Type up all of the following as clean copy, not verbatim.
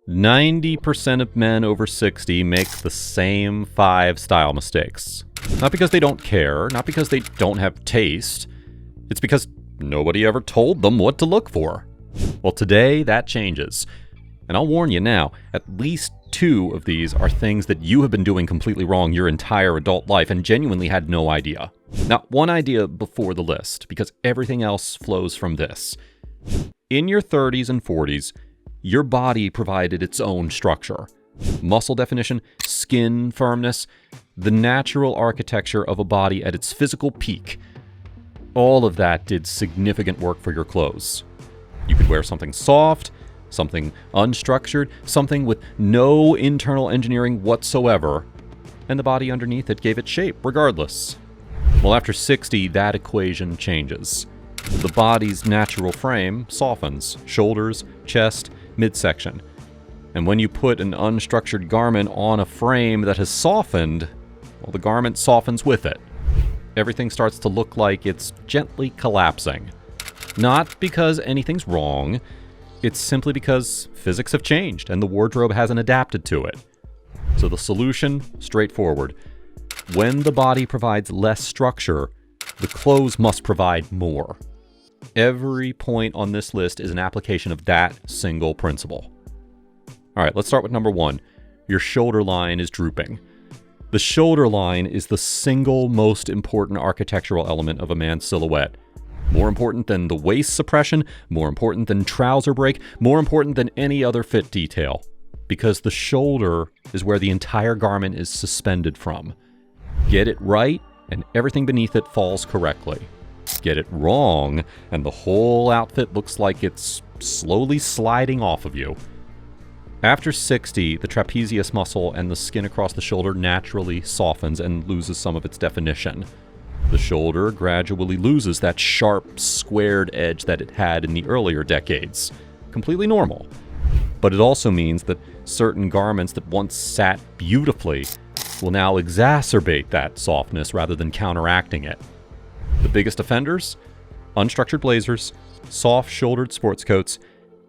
90% of men over 60 make the same 5 style mistakes. Not because they don't care, not because they don't have taste. It's because nobody ever told them what to look for. Well, today that changes. And I'll warn you now, at least 2 of these are things that you have been doing completely wrong your entire adult life and genuinely had no idea. Now, one idea before the list, because everything else flows from this. In your 30s and 40s, your body provided its own structure. Muscle definition, skin firmness, the natural architecture of a body at its physical peak. All of that did significant work for your clothes. You could wear something soft, something unstructured, something with no internal engineering whatsoever, and the body underneath it gave it shape regardless. Well, after 60, that equation changes. The body's natural frame softens, shoulders, chest, midsection. And when you put an unstructured garment on a frame that has softened, well, the garment softens with it. Everything starts to look like it's gently collapsing. Not because anything's wrong, it's simply because physics have changed and the wardrobe hasn't adapted to it. So the solution, straightforward. When the body provides less structure, the clothes must provide more. Every point on this list is an application of that single principle. All right, let's start with number 1. Your shoulder line is drooping. The shoulder line is the single most important architectural element of a man's silhouette. More important than the waist suppression, more important than trouser break, more important than any other fit detail. Because the shoulder is where the entire garment is suspended from. Get it right, and everything beneath it falls correctly. Get it wrong, and the whole outfit looks like it's slowly sliding off of you. After 60, the trapezius muscle and the skin across the shoulder naturally softens and loses some of its definition. The shoulder gradually loses that sharp, squared edge that it had in the earlier decades. Completely normal. But it also means that certain garments that once sat beautifully will now exacerbate that softness rather than counteracting it. The biggest offenders? Unstructured blazers, soft-shouldered sports coats,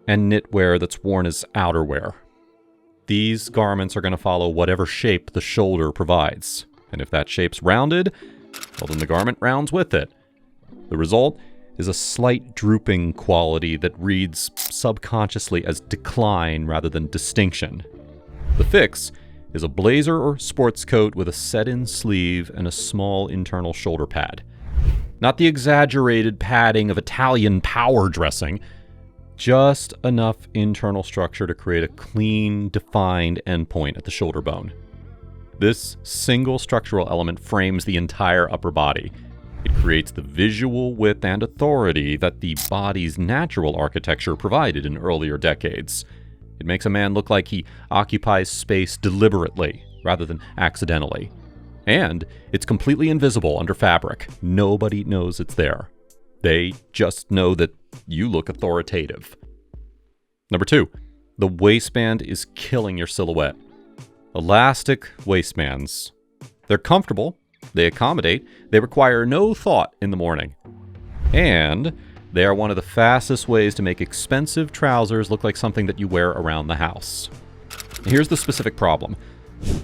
and knitwear that's worn as outerwear. These garments are going to follow whatever shape the shoulder provides. And if that shape's rounded, well, then the garment rounds with it. The result is a slight drooping quality that reads subconsciously as decline rather than distinction. The fix is a blazer or sports coat with a set-in sleeve and a small internal shoulder pad. Not the exaggerated padding of Italian power dressing, just enough internal structure to create a clean, defined endpoint at the shoulder bone. This single structural element frames the entire upper body. It creates the visual width and authority that the body's natural architecture provided in earlier decades. It makes a man look like he occupies space deliberately rather than accidentally. And it's completely invisible under fabric. Nobody knows it's there. They just know that you look authoritative. Number 2, the waistband is killing your silhouette. Elastic waistbands. They're comfortable, they accommodate, they require no thought in the morning. And they are one of the fastest ways to make expensive trousers look like something that you wear around the house. Here's the specific problem.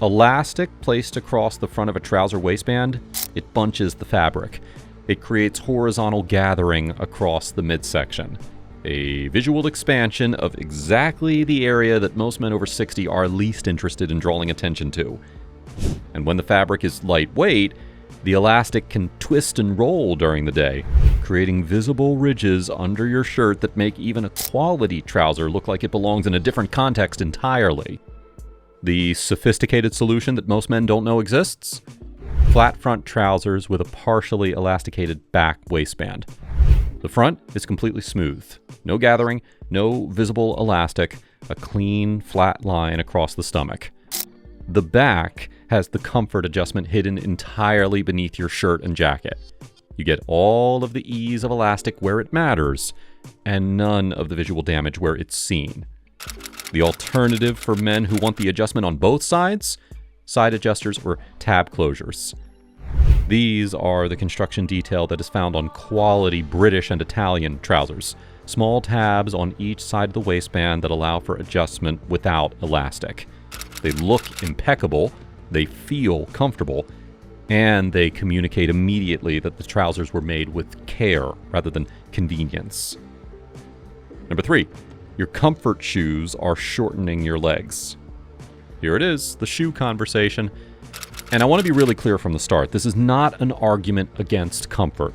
Elastic placed across the front of a trouser waistband, it bunches the fabric. It creates horizontal gathering across the midsection. A visual expansion of exactly the area that most men over 60 are least interested in drawing attention to. And when the fabric is lightweight, the elastic can twist and roll during the day, creating visible ridges under your shirt that make even a quality trouser look like it belongs in a different context entirely. The sophisticated solution that most men don't know exists? Flat front trousers with a partially elasticated back waistband. The front is completely smooth. No gathering, no visible elastic, a clean, flat line across the stomach. The back has the comfort adjustment hidden entirely beneath your shirt and jacket. You get all of the ease of elastic where it matters, and none of the visual damage where it's seen. The alternative for men who want the adjustment on both sides? Side adjusters or tab closures. These are the construction detail that is found on quality British and Italian trousers. small tabs on each side of the waistband that allow for adjustment without elastic. They look impeccable, they feel comfortable, and they communicate immediately that the trousers were made with care rather than convenience. Number 3, your comfort shoes are shortening your legs. Here it is, the shoe conversation. And I want to be really clear from the start. This is not an argument against comfort.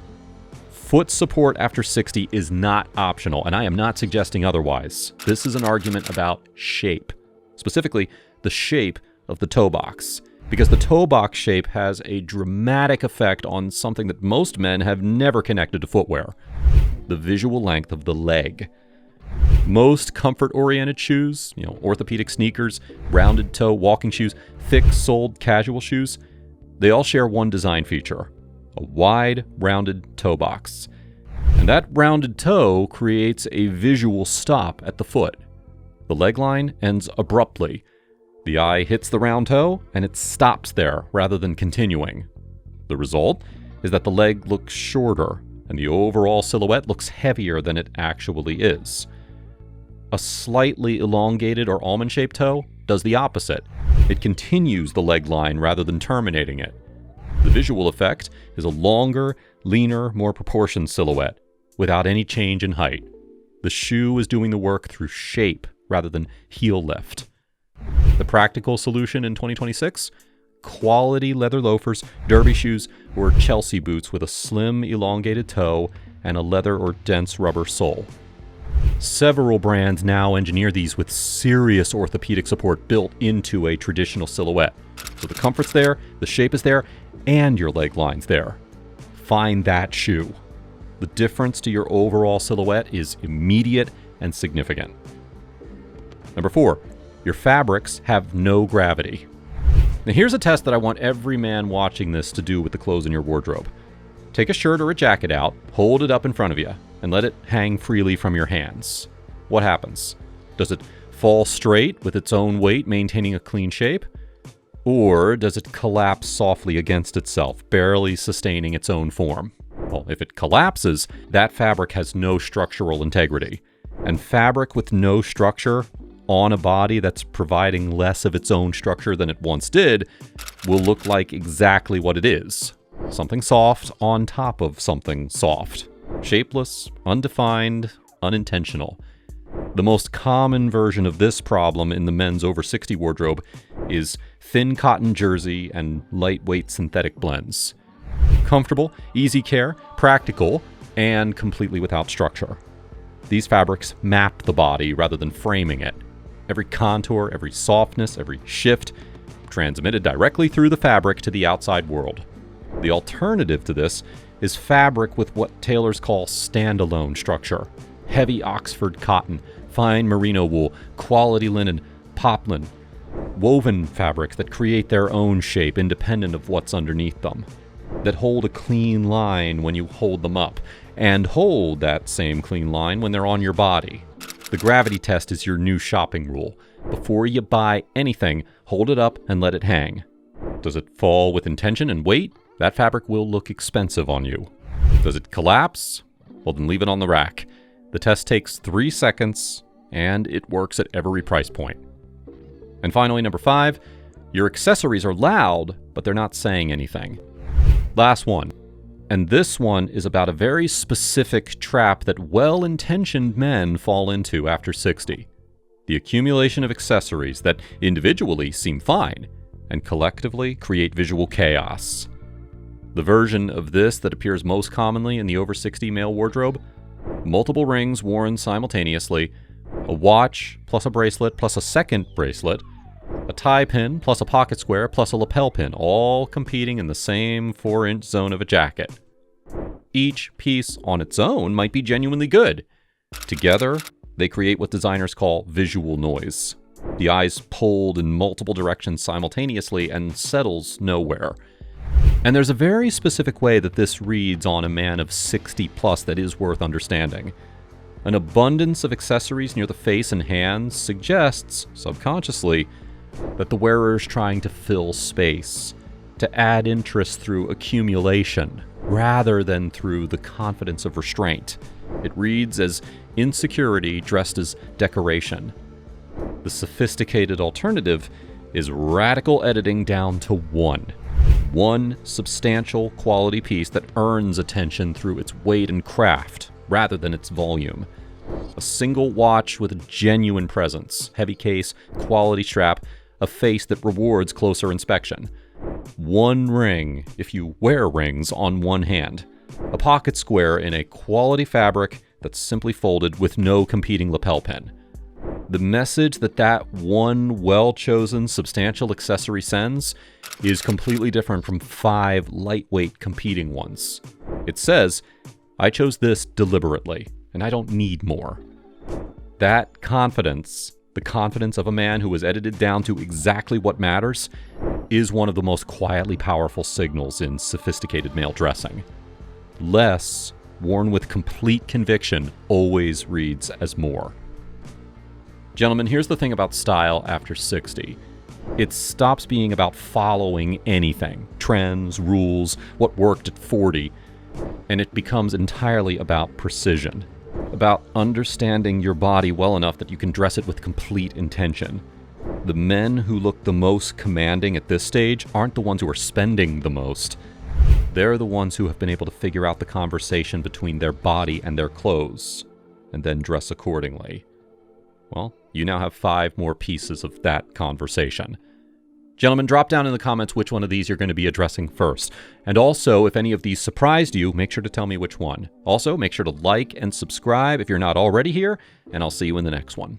Foot support after 60 is not optional, and I am not suggesting otherwise. This is an argument about shape. Specifically, the shape of the toe box. Because the toe box shape has a dramatic effect on something that most men have never connected to footwear. The visual length of the leg. Most comfort-oriented shoes, orthopedic sneakers, rounded toe walking shoes, thick-soled casual shoes, they all share one design feature: a wide, rounded toe box. And that rounded toe creates a visual stop at the foot. The leg line ends abruptly. The eye hits the round toe, and it stops there rather than continuing. The result is that the leg looks shorter, and the overall silhouette looks heavier than it actually is. A slightly elongated or almond-shaped toe does the opposite. It continues the leg line rather than terminating it. The visual effect is a longer, leaner, more proportioned silhouette, without any change in height. The shoe is doing the work through shape rather than heel lift. The practical solution in 2026? Quality leather loafers, derby shoes, or Chelsea boots with a slim, elongated toe and a leather or dense rubber sole. Several brands now engineer these with serious orthopedic support built into a traditional silhouette. So the comfort's there, the shape is there, and your leg line's there. Find that shoe. The difference to your overall silhouette is immediate and significant. Number 4, your fabrics have no gravity. Now here's a test that I want every man watching this to do with the clothes in your wardrobe. Take a shirt or a jacket out, hold it up in front of you, and let it hang freely from your hands. What happens? Does it fall straight with its own weight, maintaining a clean shape? Or does it collapse softly against itself, barely sustaining its own form? Well, if it collapses, that fabric has no structural integrity. And fabric with no structure on a body that's providing less of its own structure than it once did will look like exactly what it is. Something soft on top of something soft. Shapeless, undefined, unintentional. The most common version of this problem in the men's over 60 wardrobe is thin cotton jersey and lightweight synthetic blends. Comfortable, easy care, practical, and completely without structure. These fabrics map the body rather than framing it. Every contour, every softness, every shift transmitted directly through the fabric to the outside world. The alternative to this is fabric with what tailors call standalone structure. Heavy Oxford cotton, fine merino wool, quality linen, poplin. Woven fabrics that create their own shape independent of what's underneath them. That hold a clean line when you hold them up, and hold that same clean line when they're on your body. The gravity test is your new shopping rule. Before you buy anything, hold it up and let it hang. Does it fall with intention and weight? That fabric will look expensive on you. Does it collapse? Well, then leave it on the rack. The test takes 3 seconds, and it works at every price point. And finally, number 5, your accessories are loud, but they're not saying anything. Last one. And this one is about a very specific trap that well-intentioned men fall into after 60. The accumulation of accessories that individually seem fine, and collectively create visual chaos. The version of this that appears most commonly in the over 60 male wardrobe: multiple rings worn simultaneously, a watch plus a bracelet plus a second bracelet, a tie pin plus a pocket square plus a lapel pin, all competing in the same 4-inch zone of a jacket. Each piece on its own might be genuinely good. Together, they create what designers call visual noise. The eye's pulled in multiple directions simultaneously and settles nowhere. And there's a very specific way that this reads on a man of 60 plus that is worth understanding. An abundance of accessories near the face and hands suggests, subconsciously, that the wearer is trying to fill space, to add interest through accumulation, rather than through the confidence of restraint. It reads as insecurity dressed as decoration. The sophisticated alternative is radical editing down to one substantial quality piece that earns attention through its weight and craft, rather than its volume. A single watch with a genuine presence, heavy case, quality strap, a face that rewards closer inspection. One ring, if you wear rings, on one hand. A pocket square in a quality fabric that's simply folded with no competing lapel pin. The message that one well-chosen substantial accessory sends is completely different from 5 lightweight competing ones. It says, I chose this deliberately, and I don't need more. That confidence, the confidence of a man who was edited down to exactly what matters, is one of the most quietly powerful signals in sophisticated male dressing. Less, worn with complete conviction, always reads as more. Gentlemen, here's the thing about style after 60. It stops being about following anything, trends, rules, what worked at 40, and it becomes entirely about precision, about understanding your body well enough that you can dress it with complete intention. The men who look the most commanding at this stage aren't the ones who are spending the most. They're the ones who have been able to figure out the conversation between their body and their clothes, and then dress accordingly. Well, you now have 5 more pieces of that conversation. Gentlemen, drop down in the comments which one of these you're going to be addressing first. And also, if any of these surprised you, make sure to tell me which one. Also, make sure to like and subscribe if you're not already here, and I'll see you in the next one.